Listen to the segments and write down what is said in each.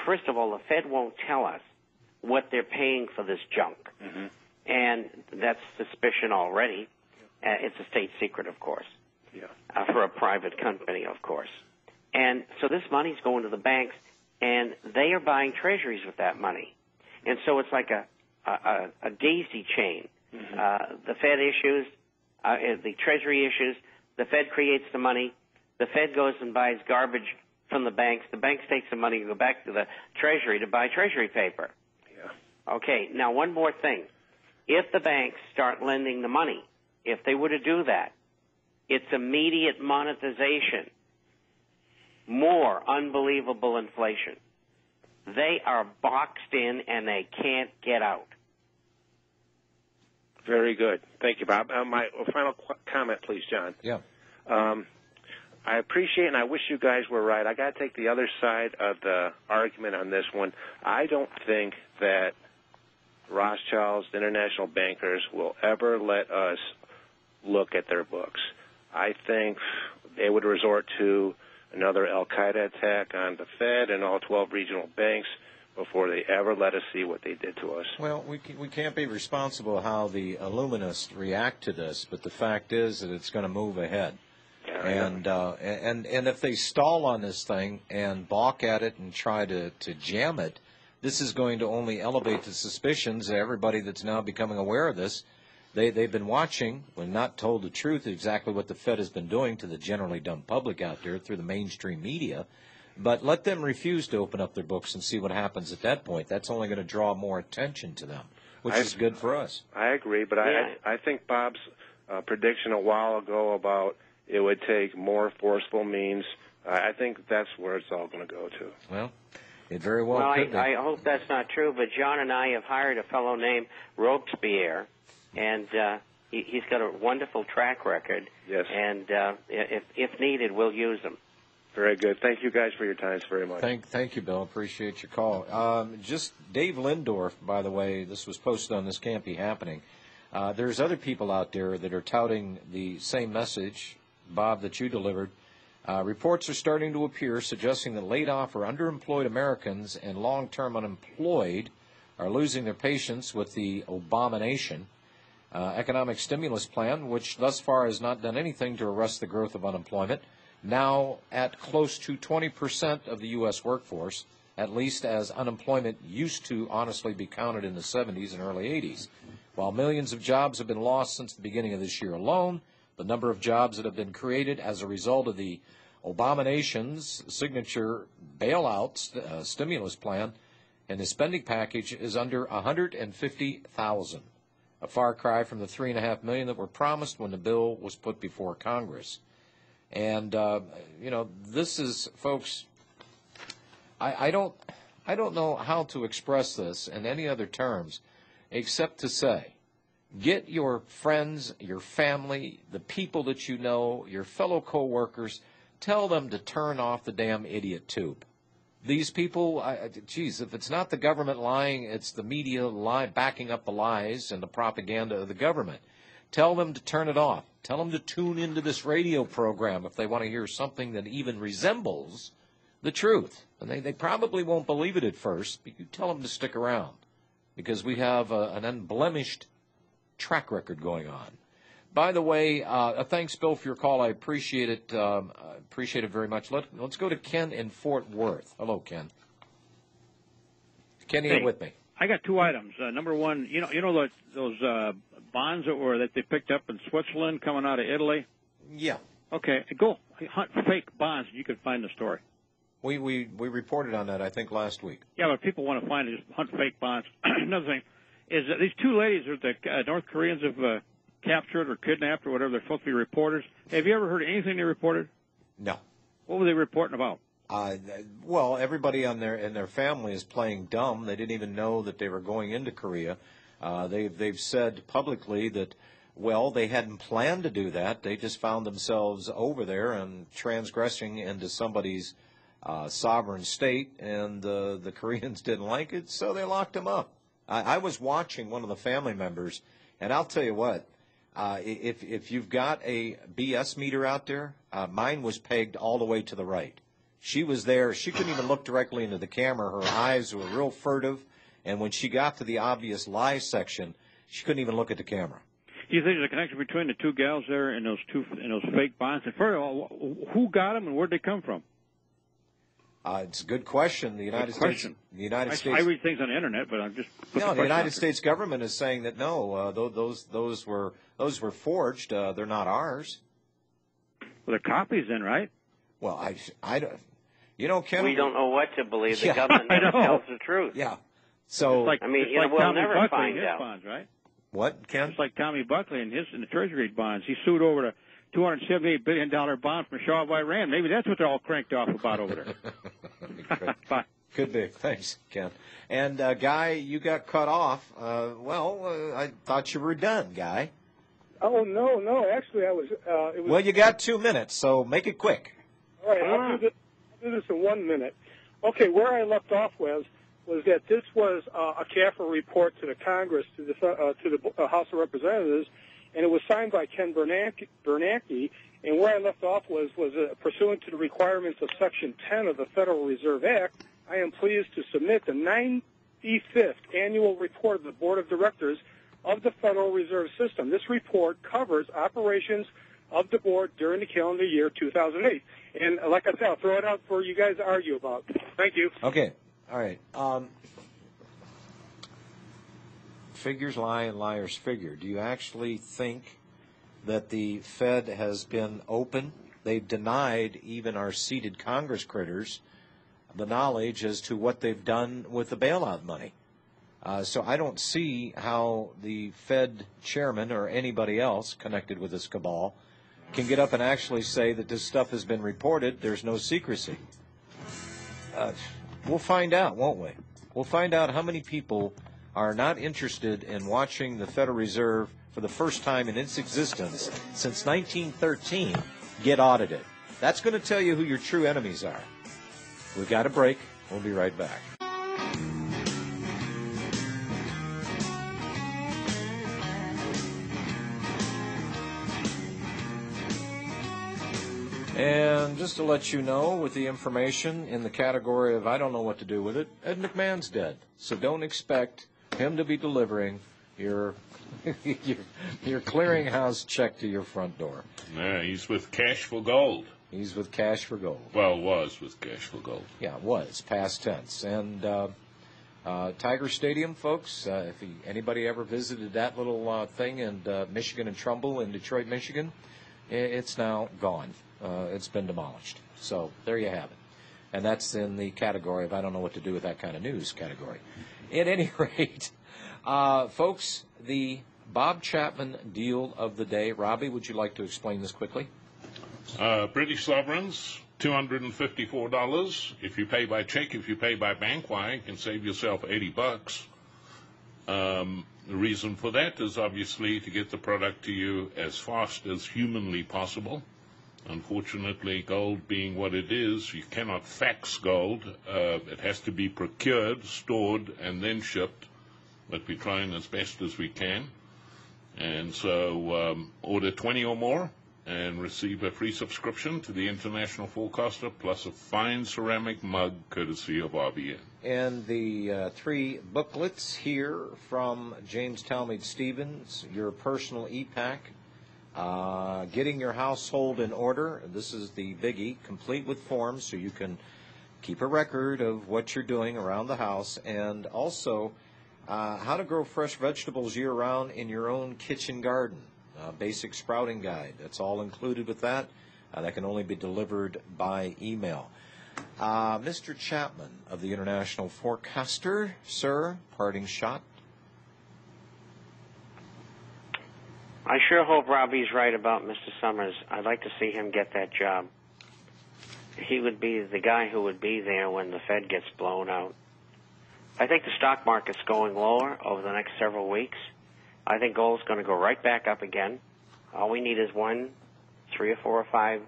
first of all, the Fed won't tell us what they're paying for this junk. Mm-hmm. And that's suspicion already. It's a state secret, of course, for a private company, of course. And so this money's going to the banks, and they are buying treasuries with that money. And so it's like a daisy chain. Mm-hmm. The Fed issues, the Treasury issues, the Fed creates the money, the Fed goes and buys garbage from the banks take the money and go back to the Treasury to buy Treasury paper. Yeah. Okay, now one more thing. If the banks start lending the money, if they were to do that, it's immediate monetization, more unbelievable inflation. They are boxed in and they can't get out. Very good. Thank you, Bob. My final comment, please, John. Yeah. I appreciate and I wish you guys were right. I got to take the other side of the argument on this one. I don't think that Rothschilds, international bankers, will ever let us look at their books. I think they would resort to another al-Qaeda attack on the Fed and all 12 regional banks before they ever let us see what they did to us. Well, we can't be responsible how the Illuminists react to this, but the fact is that it's going to move ahead. Yeah, and if they stall on this thing and balk at it and try to jam it, this is going to only elevate the suspicions of everybody that's now becoming aware of this. They've been watching, when not told the truth, exactly what the Fed has been doing to the generally dumb public out there through the mainstream media. But let them refuse to open up their books and see what happens at that point. That's only going to draw more attention to them, which is good for us. I agree, but Yeah. I think Bob's prediction a while ago about it would take more forceful means, I think that's where it's all going to go to. Well, it very well could be. I hope that's not true, but John and I have hired a fellow named Robespierre, and he's got a wonderful track record. Yes. And if needed, we'll use him. Very good. Thank you guys for your time very much. Thank you, Bill. Appreciate your call. Just Dave Lindorf, by the way, this was posted on This Can't Be Happening. There's other people out there that are touting the same message, Bob, that you delivered. Reports are starting to appear suggesting that laid-off or underemployed Americans and long-term unemployed are losing their patience with the abomination economic stimulus plan, which thus far has not done anything to arrest the growth of unemployment, now at close to 20% of the U.S. workforce, at least as unemployment used to honestly be counted in the 70s and early 80s. While millions of jobs have been lost since the beginning of this year alone, the number of jobs that have been created as a result of the abomination's signature bailout stimulus plan and the spending package is under 150,000, a far cry from the 3.5 million that were promised when the bill was put before Congress. And this is, folks, I don't know how to express this in any other terms except to say, get your friends, your family, the people that you know, your fellow co-workers, tell them to turn off the damn idiot tube. These people, if it's not the government lying, it's the media backing up the lies and the propaganda of the government. Tell them to turn it off. Tell them to tune into this radio program if they want to hear something that even resembles the truth. And they probably won't believe it at first, but you tell them to stick around because we have an unblemished track record going on. By the way, thanks, Bill, for your call. I appreciate it. Appreciate it very much. Let's go to Ken in Fort Worth. Hello, Ken. Ken, you with me? I got two items. Number one, you know those bonds that they picked up in Switzerland coming out of Italy? Yeah. Okay, go hunt fake bonds and you can find the story. We reported on that, I think, last week. Yeah, but people want to find it, just hunt fake bonds. Another thing is that these two ladies that the North Koreans have captured or kidnapped or whatever, they're supposed to be reporters. Have you ever heard anything they reported? No. What were they reporting about? Well, everybody in their family is playing dumb. They didn't even know that they were going into Korea. They've said publicly that, well, they hadn't planned to do that. They just found themselves over there and transgressing into somebody's sovereign state, and the Koreans didn't like it, so they locked them up. I was watching one of the family members, and I'll tell you what, if you've got a BS meter out there, mine was pegged all the way to the right. She was there. She couldn't even look directly into the camera. Her eyes were real furtive. And when she got to the obvious lie section, she couldn't even look at the camera. Do you think there's a connection between the two gals there and those fake bonds? And first of all, who got them and where'd they come from? It's a good question. The United States. I read things on the internet, but I'm just. No, the United States government is saying that no, those were forged. They're not ours. Well, they're copies then, right? Well, I don't. You know, Ken. We don't know what to believe. The Yeah, government never tells the truth. Yeah. So it's like, we'll Tommy never Buckley find and his out. bonds, right? What, Ken? It's like Tommy Buckley and the Treasury bonds. He sued over the $278 billion bond from Shah of Iran. Maybe that's what they're all cranked off about over there. Bye. Could be. Thanks, Ken. And, Guy, you got cut off. I thought you were done, Guy. Oh, no. Actually, I was. It was. Well, you got 2 minutes, so make it quick. All right, I'll do this in 1 minute. Okay, where I left off was that this was a CAFR report to the Congress, to the House of Representatives, and it was signed by Ken Bernanke. And where I left off was pursuant to the requirements of Section 10 of the Federal Reserve Act, I am pleased to submit the 95th annual report of the Board of Directors of the Federal Reserve System. This report covers operations of the board during the calendar year 2008. And like I said, I'll throw it out for you guys to argue about. Thank you. Okay. All right. Figures lie and liars figure. Do you actually think that the Fed has been open? They've denied even our seated Congress critters the knowledge as to what they've done with the bailout money. So I don't see how the Fed chairman or anybody else connected with this cabal can get up and actually say that this stuff has been reported. There's no secrecy. We'll find out, won't we? We'll find out how many people are not interested in watching the Federal Reserve for the first time in its existence since 1913 get audited. That's going to tell you who your true enemies are. We've got a break. We'll be right back. And just to let you know, with the information in the category of I don't know what to do with it, Ed McMahon's dead. So don't expect him to be delivering your clearinghouse check to your front door. Yeah, he's with Cash for Gold. He's with Cash for Gold. Well, was with Cash for Gold. Yeah, was, past tense. And Tiger Stadium, folks, if anybody ever visited that little thing in Michigan and Trumbull in Detroit, Michigan, it's now gone. It's been demolished. So there you have it. And that's in the category of I don't know what to do with that kind of news category. At any rate, folks, the Bob Chapman deal of the day. Robbie, would you like to explain this quickly? British sovereigns, $254. If you pay by check, if you pay by bank wire, you can save yourself $80. The reason for that is obviously to get the product to you as fast as humanly possible. Unfortunately, gold being what it is, you cannot fax gold. It has to be procured, stored, and then shipped. But we're trying as best as we can. And so order 20 or more and receive a free subscription to the International Forecaster, plus a fine ceramic mug courtesy of RBN. And the 3 booklets here from James Talmage Stevens, your personal e-pack. Getting your household in order. This is the biggie, complete with forms, so you can keep a record of what you're doing around the house, and also how to grow fresh vegetables year-round in your own kitchen garden. Basic sprouting guide. That's all included with that. That can only be delivered by email. Mr. Chapman of the International Forecaster, sir, parting shot. I sure hope Robbie's right about Mr. Summers. I'd like to see him get that job. He would be the guy who would be there when the Fed gets blown out. I think the stock market's going lower over the next several weeks. I think gold's going to go right back up again. All we need is $1, $3 or $4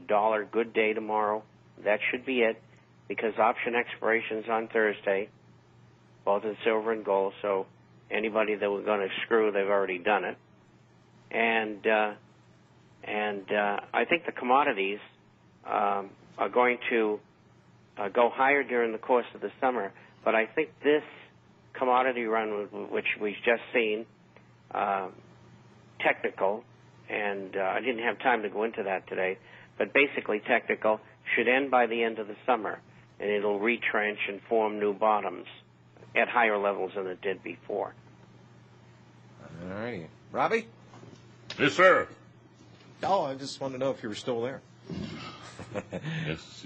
or $5 good day tomorrow. That should be it, because option expiration's on Thursday, both in silver and gold. So anybody that we're going to screw, they've already done it. And I think the commodities are going to go higher during the course of the summer. But I think this commodity run, which we've just seen, technical, and I didn't have time to go into that today, but basically technical, should end by the end of the summer, and it'll retrench and form new bottoms at higher levels than it did before. All righty. Robbie? Yes, sir. Oh, I just wanted to know if you were still there.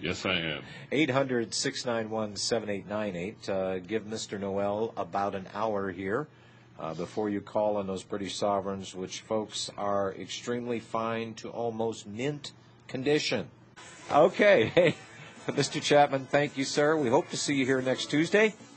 Yes, I am. 800-691-7898. Give Mr. Noel about an hour here before you call on those British sovereigns, which, folks, are extremely fine to almost mint condition. Okay. Hey, Mr. Chapman, thank you, sir. We hope to see you here next Tuesday.